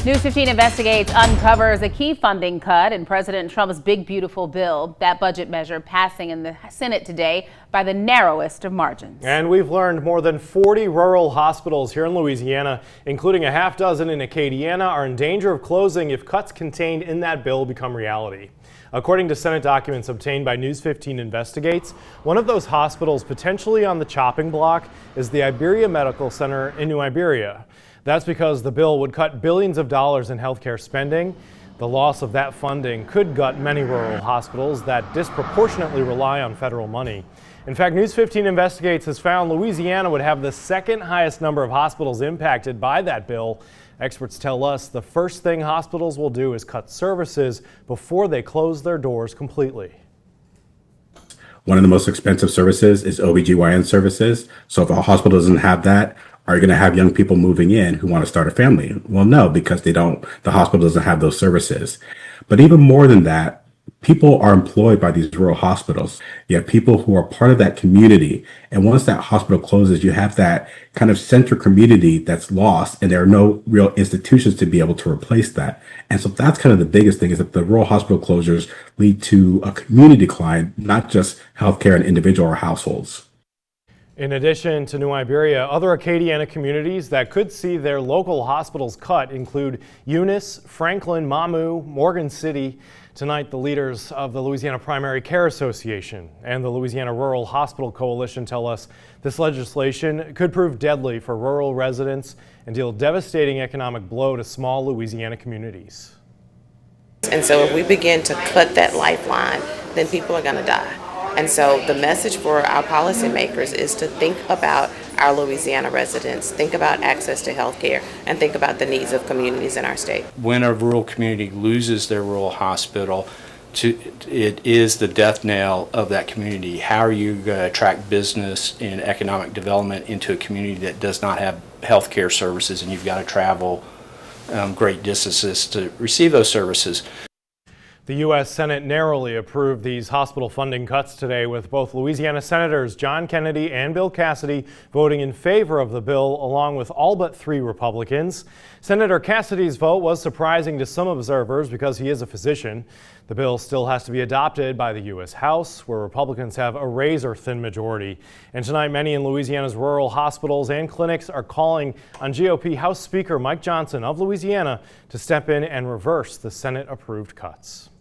News 15 investigates, uncovers a key funding cut in President Trump's big, beautiful bill. That budget measure passing in the Senate today by the narrowest of margins. And we've learned more than 40 rural hospitals here in Louisiana, including a half dozen in Acadiana, are in danger of closing if cuts contained in that bill become reality. According to Senate documents obtained by News 15 Investigates, one of those hospitals potentially on the chopping block is the Iberia Medical Center in New Iberia. That's because the bill would cut billions of dollars in healthcare spending. The loss of that funding could gut many rural hospitals that disproportionately rely on federal money. In fact, News 15 Investigates has found Louisiana would have the second highest number of hospitals impacted by that bill. Experts tell us the first thing hospitals will do is cut services before they close their doors completely. One of the most expensive services is OBGYN services. So if a hospital doesn't have that, are you going to have young people moving in who want to start a family? Well, no, because the hospital doesn't have those services. But even more than that, people are employed by these rural hospitals. You have people who are part of that community. And once that hospital closes, you have that kind of center community that's lost, and there are no real institutions to be able to replace that. And so that's kind of the biggest thing, is that the rural hospital closures lead to a community decline, not just healthcare in individual or households. In addition to New Iberia, other Acadiana communities that could see their local hospitals cut include Eunice, Franklin, Mamou, Morgan City. Tonight, the leaders of the Louisiana Primary Care Association and the Louisiana Rural Hospital Coalition tell us this legislation could prove deadly for rural residents and deal a devastating economic blow to small Louisiana communities. And so if we begin to cut that lifeline, then people are going to die. And so the message for our policymakers is to think about our Louisiana residents, think about access to health care, and think about the needs of communities in our state. When a rural community loses their rural hospital, it is the death knell of that community. How are you going to attract business and economic development into a community that does not have health care services, and you've got to travel great distances to receive those services? The U.S. Senate narrowly approved these hospital funding cuts today, with both Louisiana Senators John Kennedy and Bill Cassidy voting in favor of the bill, along with all but 3 Republicans. Senator Cassidy's vote was surprising to some observers because he is a physician. The bill still has to be adopted by the U.S. House, where Republicans have a razor-thin majority. And tonight, many in Louisiana's rural hospitals and clinics are calling on GOP House Speaker Mike Johnson of Louisiana to step in and reverse the Senate-approved cuts.